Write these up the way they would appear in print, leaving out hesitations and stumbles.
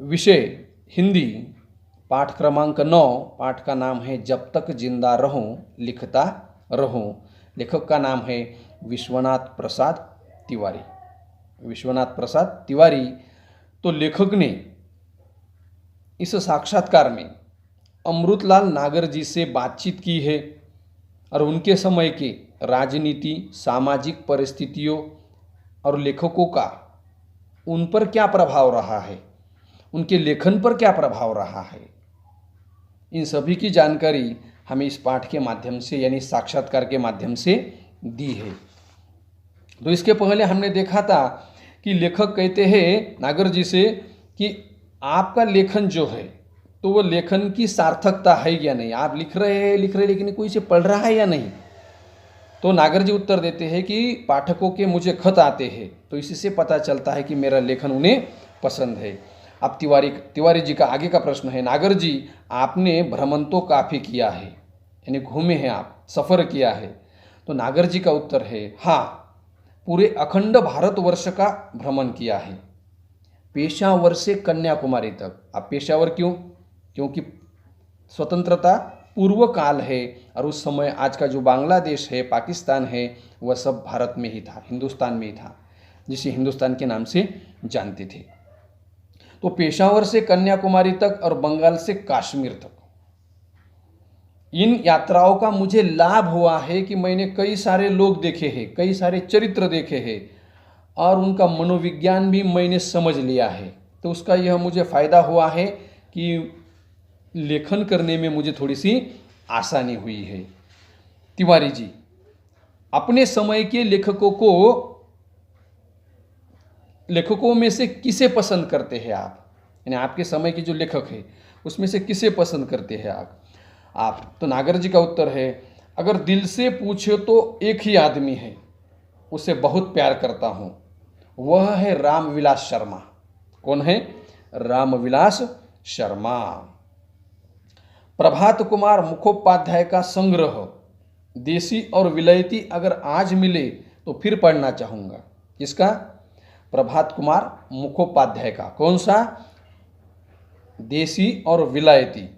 विषय हिंदी, पाठ क्रमांक 9। पाठ का नाम है जब तक जिंदा रहूं लिखता रहूं। लेखक का नाम है विश्वनाथ प्रसाद तिवारी। विश्वनाथ प्रसाद तिवारी। तो लेखक ने इस साक्षात्कार में अमृतलाल नागर जी से बातचीत की है और उनके समय के राजनीति, सामाजिक परिस्थितियों और लेखकों का उन पर क्या प्रभाव रहा है, उनके लेखन पर क्या प्रभाव रहा है, इन सभी की जानकारी हमें इस पाठ के माध्यम से यानी साक्षात्कार के माध्यम से दी है। तो इसके पहले हमने देखा था कि लेखक कहते हैं नागर जी से कि आपका लेखन जो है तो वो लेखन की सार्थकता है या नहीं, आप लिख रहे हैं लेकिन कोई इसे पढ़ रहा है या नहीं। तो नागर जी उत्तर देते हैं कि पाठकों के मुझे खत आते हैं तो इसी से पता चलता है कि मेरा लेखन उन्हें पसंद है। अब तिवारी जी का आगे का प्रश्न है, नागर जी आपने भ्रमण तो काफ़ी किया है, यानी घूमे हैं आप, सफ़र किया है। तो नागर जी का उत्तर है हाँ, पूरे अखंड भारतवर्ष का भ्रमण किया है, पेशावर से कन्याकुमारी तक। अब पेशावर क्यों? क्योंकि स्वतंत्रता पूर्व काल है और उस समय आज का जो बांग्लादेश है, पाकिस्तान है, वह सब भारत में ही था, हिंदुस्तान में ही था, जिसे हिंदुस्तान के नाम से जानते थे। तो पेशावर से कन्याकुमारी तक और बंगाल से कश्मीर तक, इन यात्राओं का मुझे लाभ हुआ है कि मैंने कई सारे लोग देखे हैं, कई सारे चरित्र देखे हैं और उनका मनोविज्ञान भी मैंने समझ लिया है। तो उसका यह मुझे फ़ायदा हुआ है कि लेखन करने में मुझे थोड़ी सी आसानी हुई है। तिवारी जी अपने समय के लेखकों में से किसे पसंद करते हैं आप, यानी आपके समय के जो लेखक हैं उसमें से किसे पसंद करते हैं आप? तो नागर जी का उत्तर है, अगर दिल से पूछे तो एक ही आदमी है, उसे बहुत प्यार करता हूँ, वह है रामविलास शर्मा। कौन है? रामविलास शर्मा। प्रभात कुमार मुखोपाध्याय का संग्रह देसी और विलायती अगर आज मिले तो फिर पढ़ना चाहूँगा। इसका? प्रभात कुमार मुखोपाध्याय का। कौन सा? देसी और विलायती।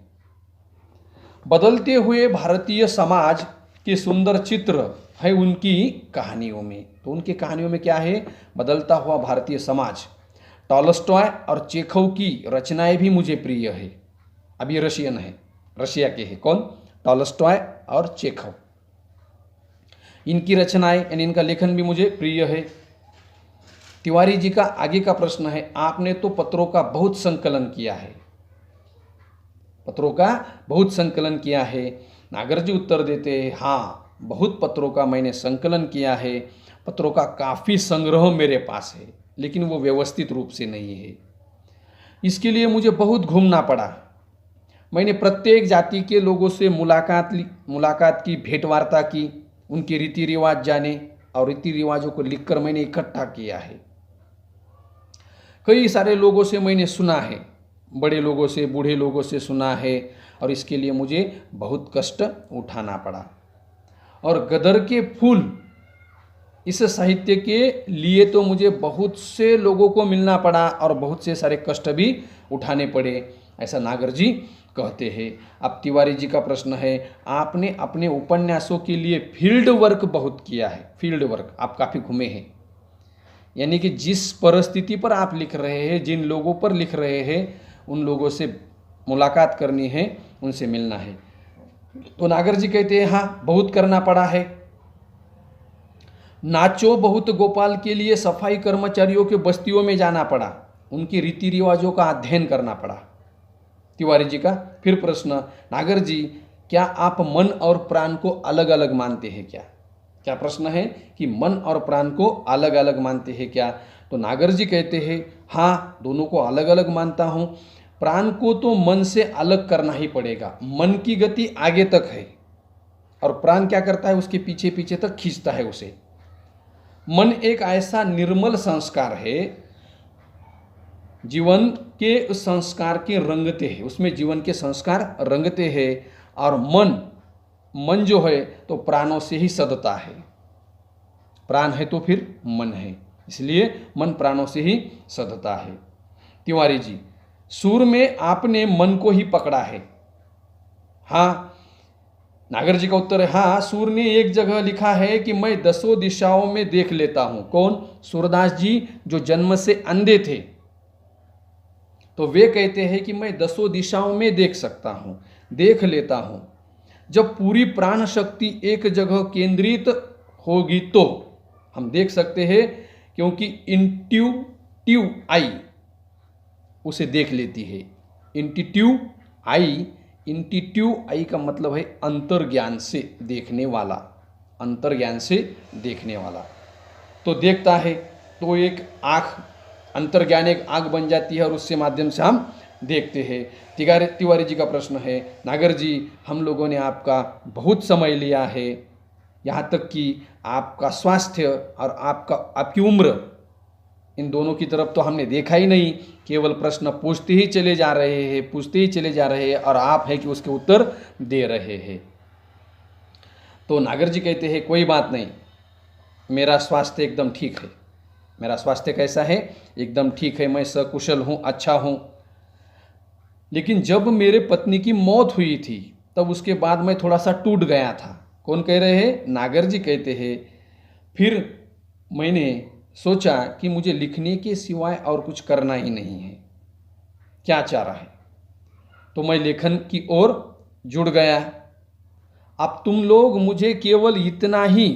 बदलते हुए भारतीय समाज के सुंदर चित्र है उनकी कहानियों में। तो उनकी कहानियों में क्या है? बदलता हुआ भारतीय समाज। टॉलस्टॉय और चेखव की रचनाएं भी मुझे प्रिय है। अब ये रशियन है, रशिया के हैं। कौन? टॉलस्टॉय और चेखव। इनकी रचनाएं यानी इनका लेखन भी मुझे प्रिय है। तिवारी जी का आगे का प्रश्न है, आपने तो पत्रों का बहुत संकलन किया है, पत्रों का बहुत संकलन किया है। नागर जी उत्तर देते हैं हाँ, बहुत पत्रों का मैंने संकलन किया है, पत्रों का काफ़ी संग्रह मेरे पास है, लेकिन वो व्यवस्थित रूप से नहीं है। इसके लिए मुझे बहुत घूमना पड़ा। मैंने प्रत्येक जाति के लोगों से मुलाकात की, भेंटवार्ता की, उनके रीति रिवाज जाने और रीति रिवाजों को लिखकर मैंने इकट्ठा किया है। कई सारे लोगों से मैंने सुना है, बड़े लोगों से, बूढ़े लोगों से सुना है और इसके लिए मुझे बहुत कष्ट उठाना पड़ा। और गदर के फूल इस साहित्य के लिए तो मुझे बहुत से लोगों को मिलना पड़ा और बहुत से सारे कष्ट भी उठाने पड़े, ऐसा नागर जी कहते हैं। अब तिवारी जी का प्रश्न है, आपने अपने उपन्यासों के लिए फील्ड वर्क बहुत किया है। फील्ड वर्क, आप काफ़ी घूमे हैं, यानी कि जिस परिस्थिति पर आप लिख रहे हैं, जिन लोगों पर लिख रहे हैं, उन लोगों से मुलाकात करनी है, उनसे मिलना है। तो नागर जी कहते हैं हाँ, बहुत करना पड़ा है। नाचो बहुत गोपाल के लिए सफाई कर्मचारियों के बस्तियों में जाना पड़ा, उनके रीति रिवाजों का अध्ययन करना पड़ा। तिवारी जी का फिर प्रश्न, नागर जी क्या आप मन और प्राण को अलग अलग मानते हैं क्या? क्या प्रश्न है कि मन और प्राण को अलग अलग मानते हैं क्या? तो नागर जी कहते हैं हाँ, दोनों को अलग अलग मानता हूँ। प्राण को तो मन से अलग करना ही पड़ेगा, मन की गति आगे तक है और प्राण क्या करता है? उसके पीछे पीछे तक खींचता है उसे। मन एक ऐसा निर्मल संस्कार है, जीवन के उस संस्कार के रंगते हैं, उसमें जीवन के संस्कार रंगते हैं। और मन जो है तो प्राणों से ही सदता है, प्राण है तो फिर मन है, इसलिए मन प्राणों से ही सदता है। तिवारी जी सूर में आपने मन को ही पकड़ा है। हाँ, नागर जी का उत्तर है हाँ। सूर ने एक जगह लिखा है कि मैं 10 दिशाओं में देख लेता हूं। कौन? सूरदास जी, जो जन्म से अंधे थे, तो वे कहते हैं कि मैं 10 दिशाओं में देख सकता हूं, देख लेता हूं। जब पूरी प्राण शक्ति एक जगह केंद्रित होगी तो हम देख सकते हैं, क्योंकि इंट्यूटिव आई उसे देख लेती है। इंट्यूटिव आई का मतलब है अंतर्ज्ञान से देखने वाला, अंतर्ज्ञान से देखने वाला। तो देखता है तो एक आँख, अंतर्ज्ञान एक आँख बन जाती है और उससे माध्यम से हम देखते हैं। तिवारी जी का प्रश्न है, नागर जी हम लोगों ने आपका बहुत समय लिया है, यहाँ तक कि आपका स्वास्थ्य और आपकी उम्र, इन दोनों की तरफ तो हमने देखा ही नहीं, केवल प्रश्न पूछते ही चले जा रहे हैं और आप है कि उसके उत्तर दे रहे हैं। तो नागर जी कहते हैं कोई बात नहीं, मेरा स्वास्थ्य एकदम ठीक है। मेरा स्वास्थ्य कैसा है? एकदम ठीक है, मैं सकुशल हूँ, अच्छा हूँ। लेकिन जब मेरे पत्नी की मौत हुई थी तब उसके बाद मैं थोड़ा सा टूट गया था। कौन कह रहे हैं? नागर जी कहते हैं फिर मैंने सोचा कि मुझे लिखने के सिवाय और कुछ करना ही नहीं है, क्या चारा है, तो मैं लेखन की ओर जुड़ गया। अब तुम लोग मुझे केवल इतना ही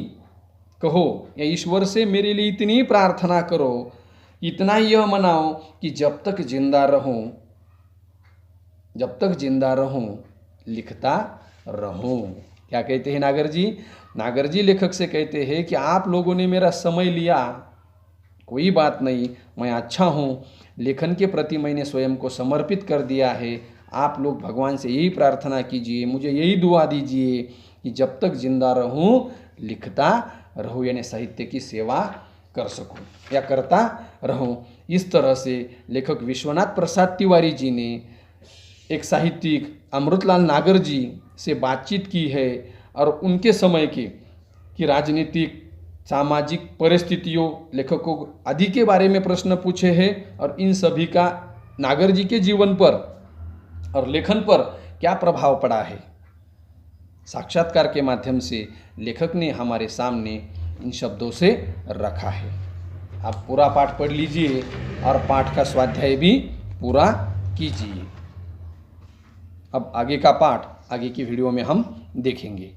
कहो या ईश्वर से मेरे लिए इतनी ही प्रार्थना करो, इतना ही यह मनाओ कि जब तक जिंदा रहूं लिखता रहूं। क्या कहते हैं नागर जी? नागर जी लेखक से कहते हैं कि आप लोगों ने मेरा समय लिया, कोई बात नहीं, मैं अच्छा हूँ, लेखन के प्रति मैंने स्वयं को समर्पित कर दिया है। आप लोग भगवान से यही प्रार्थना कीजिए, मुझे यही दुआ दीजिए कि जब तक जिंदा रहूँ लिखता रहूँ, यानी साहित्य की सेवा कर सकूँ या करता रहूँ। इस तरह से लेखक विश्वनाथ प्रसाद तिवारी जी ने एक साहित्यिक अमृतलाल नागर जी से बातचीत की है और उनके समय की राजनीतिक सामाजिक परिस्थितियों, लेखकों आदि के बारे में प्रश्न पूछे हैं और इन सभी का नागर जी के जीवन पर और लेखन पर क्या प्रभाव पड़ा है, साक्षात्कार के माध्यम से लेखक ने हमारे सामने इन शब्दों से रखा है। आप पूरा पाठ पढ़ लीजिए और पाठ का स्वाध्याय भी पूरा कीजिए। अब आगे का पाठ आगे की वीडियो में हम देखेंगे।